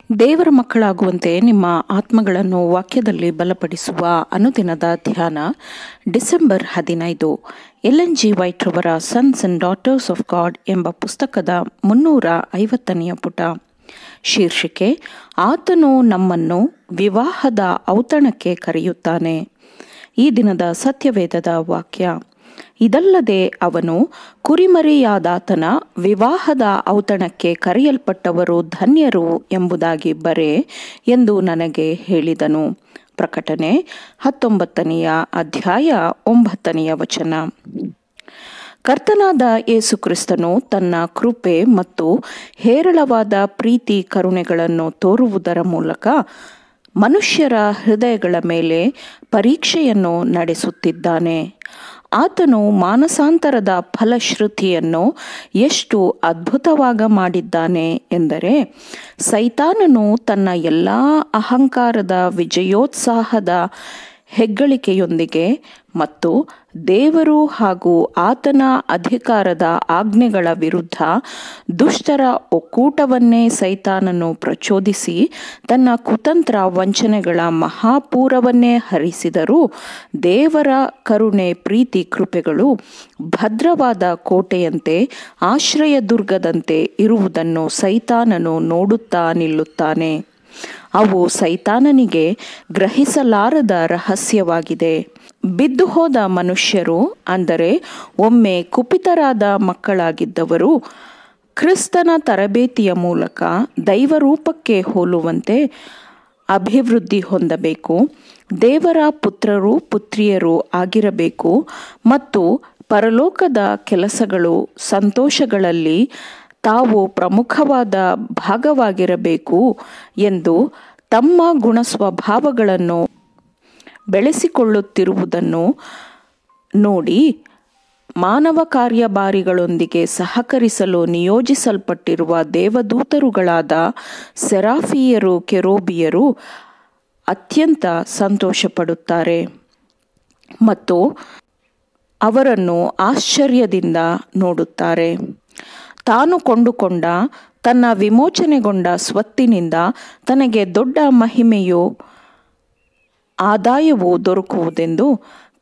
ದೇವರ ಮಕ್ಕಳಾಗುವಂತೆ ನಿಮ್ಮ ಆತ್ಮಗಳನ್ನು ವಾಕ್ಯದಲ್ಲಿ ಬಲಪಡಿಸುವ ಅನುದಿನದ ಧ್ಯಾನ ಡಿಸೆಂಬರ್ 15. ಎಲ್.ಎನ್. ಜಿ. ವೈಟ್ ರವರ sons and daughters of god ಎಂಬ ಪುಸ್ತಕದ 350ನೇ ಪುಟ. ಶೀರ್ಷಿಕೆ: ಆತನು ನಮ್ಮನ್ನು ವಿವಾಹದ ಔತಣಕ್ಕೆ ಕರೆಯುತ್ತಾನೆ. ಈ ದಿನದ ಸತ್ಯವೇದದ ವಾಕ್ಯ: ಇದಲ್ಲದೆ ಅವನು ಕುರಿಮರಿಯಾದಾತನ ವಿವಾಹದ ಔತಣಕ್ಕೆ ಕರೆಯಲ್ಪಟ್ಟವರು ಧನ್ಯರು ಎಂಬುದಾಗಿ ಬರೆ ಎಂದು ನನಗೆ ಹೇಳಿದನು. ಪ್ರಕಟಣೆ 19ನೇ ಅಧ್ಯಾಯ 9ನೇ ವಚನ. ಕರ್ತನಾದ ಯೇಸು ಕ್ರಿಸ್ತನು ತನ್ನ ಕೃಪೆ ಮತ್ತು ಹೇರಳವಾದ ಪ್ರೀತಿ ಕರುಣೆಗಳನ್ನು ತೋರುವುದರ ಮೂಲಕ ಮನುಷ್ಯರ ಹೃದಯಗಳ ಮೇಲೆ ಪರೀಕ್ಷೆಯನ್ನು ನಡೆಸುತ್ತಿದ್ದಾನೆ. ಆತನು ಮಾನಸಾಂತರದ ಫಲಶ್ರುತಿಯನ್ನು ಎಷ್ಟು ಅದ್ಭುತವಾಗಿ ಮಾಡಿದ್ದಾನೆ ಎಂದರೆ, ಸೈತಾನನು ತನ್ನ ಎಲ್ಲ ಅಹಂಕಾರದ ವಿಜಯೋತ್ಸಾಹದ ಹೆಗ್ಗಳಿಕೆಯೊಂದಿಗೆ ಮತ್ತು ದೇವರು ಹಾಗೂ ಆತನ ಅಧಿಕಾರದ ಆಜ್ಞೆಗಳ ವಿರುದ್ಧ ದುಷ್ಟರ ಒಕ್ಕೂಟವನ್ನೇ ಸೈತಾನನು ಪ್ರಚೋದಿಸಿ ತನ್ನ ಕುತಂತ್ರ ವಂಚನೆಗಳ ಮಹಾಪೂರವನ್ನೇ ಹರಿಸಿದರೂ ದೇವರ ಕರುಣೆ ಪ್ರೀತಿ ಕೃಪೆಗಳು ಭದ್ರವಾದ ಕೋಟೆಯಂತೆ ಆಶ್ರಯದುರ್ಗದಂತೆ ಇರುವುದನ್ನು ಸೈತಾನನು ನೋಡುತ್ತಾ ನಿಲ್ಲುತ್ತಾನೆ. ಅವು ಸೈತಾನನಿಗೆ ಗ್ರಹಿಸಲಾರದ ರಹಸ್ಯವಾಗಿದೆ. ಬಿದ್ದು ಹೋದ ಮನುಷ್ಯರು, ಅಂದರೆ ಒಮ್ಮೆ ಕುಪಿತರಾದ ಮಕ್ಕಳಾಗಿದ್ದವರು, ಕ್ರಿಸ್ತನ ತರಬೇತಿಯ ಮೂಲಕ ದೈವರೂಪಕ್ಕೆ ಹೋಲುವಂತೆ ಅಭಿವೃದ್ಧಿ ಹೊಂದಬೇಕು, ದೇವರ ಪುತ್ರರು ಪುತ್ರಿಯರು ಆಗಿರಬೇಕು ಮತ್ತು ಪರಲೋಕದ ಕೆಲಸಗಳು ಸಂತೋಷಗಳಲ್ಲಿ ತಾವು ಪ್ರಮುಖವಾದ ಭಾಗವಾಗಿರಬೇಕು ಎಂದು ತಮ್ಮ ಗುಣಸ್ವಭಾವಗಳನ್ನು ಬೆಳೆಸಿಕೊಳ್ಳುತ್ತಿರುವುದನ್ನು ನೋಡಿ, ಮಾನವ ಕಾರ್ಯಭಾರಿಗಳೊಂದಿಗೆ ಸಹಕರಿಸಲು ನಿಯೋಜಿಸಲ್ಪಟ್ಟಿರುವ ದೇವದೂತರುಗಳಾದ ಸೆರಾಫಿಯರು ಕೆರೂಬಿಯರು ಅತ್ಯಂತ ಸಂತೋಷಪಡುತ್ತಾರೆ ಮತ್ತು ಅವರನ್ನು ಆಶ್ಚರ್ಯದಿಂದ ನೋಡುತ್ತಾರೆ. ತಾನು ಕೊಂಡುಕೊಂಡ ತನ್ನ ವಿಮೋಚನೆಗೊಂಡ ಸ್ವತ್ತಿನಿಂದ ತನಗೆ ದೊಡ್ಡ ಮಹಿಮೆಯೂ ಆದಾಯವೂ ದೊರಕುವುದೆಂದು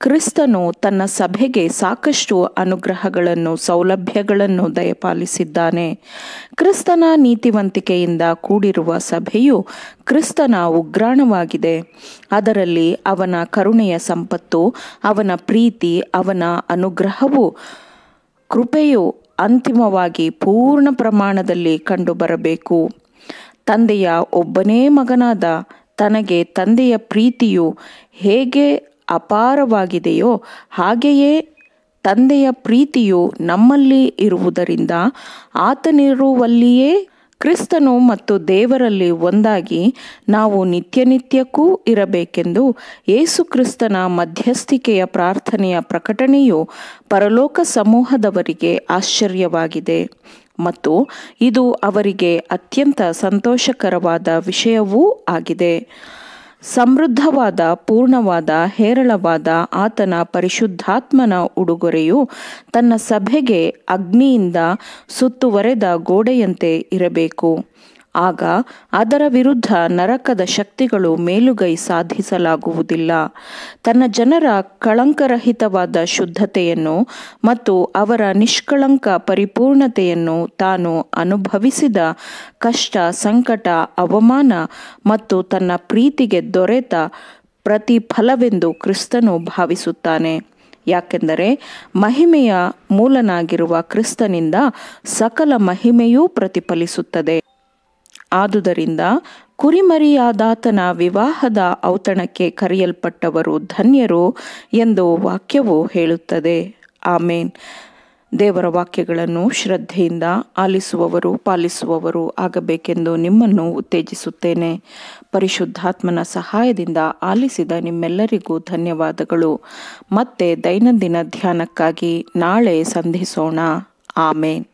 ಕ್ರಿಸ್ತನು ತನ್ನ ಸಭೆಗೆ ಸಾಕಷ್ಟು ಅನುಗ್ರಹಗಳನ್ನು ಸೌಲಭ್ಯಗಳನ್ನು ದಯಪಾಲಿಸಿದ್ದಾನೆ. ಕ್ರಿಸ್ತನ ನೀತಿವಂತಿಕೆಯಿಂದ ಕೂಡಿರುವ ಸಭೆಯು ಕ್ರಿಸ್ತನ ಉಗ್ರಾಣವಾಗಿದೆ. ಅದರಲ್ಲಿ ಅವನ ಕರುಣೆಯ ಸಂಪತ್ತು, ಅವನ ಪ್ರೀತಿ, ಅವನ ಅನುಗ್ರಹವು, ಕೃಪೆಯು ಅಂತಿಮವಾಗಿ ಪೂರ್ಣ ಪ್ರಮಾಣದಲ್ಲಿ ಕಂಡುಬರಬೇಕು. ತಂದೆಯ ಒಬ್ಬನೇ ಮಗನಾದ ತನಗೆ ತಂದೆಯ ಪ್ರೀತಿಯು ಹೇಗೆ ಅಪಾರವಾಗಿದೆಯೋ ಹಾಗೆಯೇ ತಂದೆಯ ಪ್ರೀತಿಯು ನಮ್ಮಲ್ಲಿ ಇರುವುದರಿಂದ ಆತನಿರುವಲ್ಲಿಯೇ ಕ್ರಿಸ್ತನು ಮತ್ತು ದೇವರಲ್ಲಿ ಒಂದಾಗಿ ನಾವು ನಿತ್ಯನಿತ್ಯಕ್ಕೂ ಇರಬೇಕೆಂದು ಯೇಸು ಕ್ರಿಸ್ತನ ಮಧ್ಯಸ್ಥಿಕೆಯ ಪ್ರಾರ್ಥನೆಯ ಪ್ರಕಟಣೆಯು ಪರಲೋಕ ಸಮೂಹದವರಿಗೆ ಆಶ್ಚರ್ಯವಾಗಿದೆ ಮತ್ತು ಇದು ಅವರಿಗೆ ಅತ್ಯಂತ ಸಂತೋಷಕರವಾದ ವಿಷಯವೂ ಆಗಿದೆ. ಸಮೃದ್ಧವಾದ, ಪೂರ್ಣವಾದ, ಹೇರಳವಾದ ಆತನ ಪರಿಶುದ್ಧಾತ್ಮನ ಉಡುಗೊರೆಯು ತನ್ನ ಸಭೆಗೆ ಅಗ್ನಿಯಿಂದ ಸುತ್ತುವರೆದ ಗೋಡೆಯಂತೆ ಇರಬೇಕು. ಆಗ ಅದರ ವಿರುದ್ಧ ನರಕದ ಶಕ್ತಿಗಳು ಮೇಲುಗೈ ಸಾಧಿಸಲಾಗುವುದಿಲ್ಲ. ತನ್ನ ಜನರ ಕಳಂಕರಹಿತವಾದ ಶುದ್ಧತೆಯನ್ನು ಮತ್ತು ಅವರ ನಿಷ್ಕಳಂಕ ಪರಿಪೂರ್ಣತೆಯನ್ನು ತಾನು ಅನುಭವಿಸಿದ ಕಷ್ಟ, ಸಂಕಟ, ಅವಮಾನ ಮತ್ತು ತನ್ನ ಪ್ರೀತಿಗೆ ದೊರೆತ ಪ್ರತಿಫಲವೆಂದು ಕ್ರಿಸ್ತನು ಭಾವಿಸುತ್ತಾನೆ. ಯಾಕೆಂದರೆ ಮಹಿಮೆಯ ಮೂಲನಾಗಿರುವ ಕ್ರಿಸ್ತನಿಂದ ಸಕಲ ಮಹಿಮೆಯೂ ಪ್ರತಿಫಲಿಸುತ್ತದೆ. ಆದುದರಿಂದ ಕುರಿಮರಿಯಾದಾತನ ವಿವಾಹದ ಔತಣಕ್ಕೆ ಕರೆಯಲ್ಪಟ್ಟವರು ಧನ್ಯರು ಎಂದು ವಾಕ್ಯವು ಹೇಳುತ್ತದೆ. ಆಮೇನ್. ದೇವರ ವಾಕ್ಯಗಳನ್ನು ಶ್ರದ್ಧೆಯಿಂದ ಆಲಿಸುವವರು, ಪಾಲಿಸುವವರು ಆಗಬೇಕೆಂದು ನಿಮ್ಮನ್ನು ಉತ್ತೇಜಿಸುತ್ತೇನೆ. ಪರಿಶುದ್ಧಾತ್ಮನ ಸಹಾಯದಿಂದ ಆಲಿಸಿದ ನಿಮ್ಮೆಲ್ಲರಿಗೂ ಧನ್ಯವಾದಗಳು. ಮತ್ತೆ ದೈನಂದಿನ ಧ್ಯಾನಕ್ಕಾಗಿ ನಾಳೆ ಸಂಧಿಸೋಣ. ಆಮೇನ್.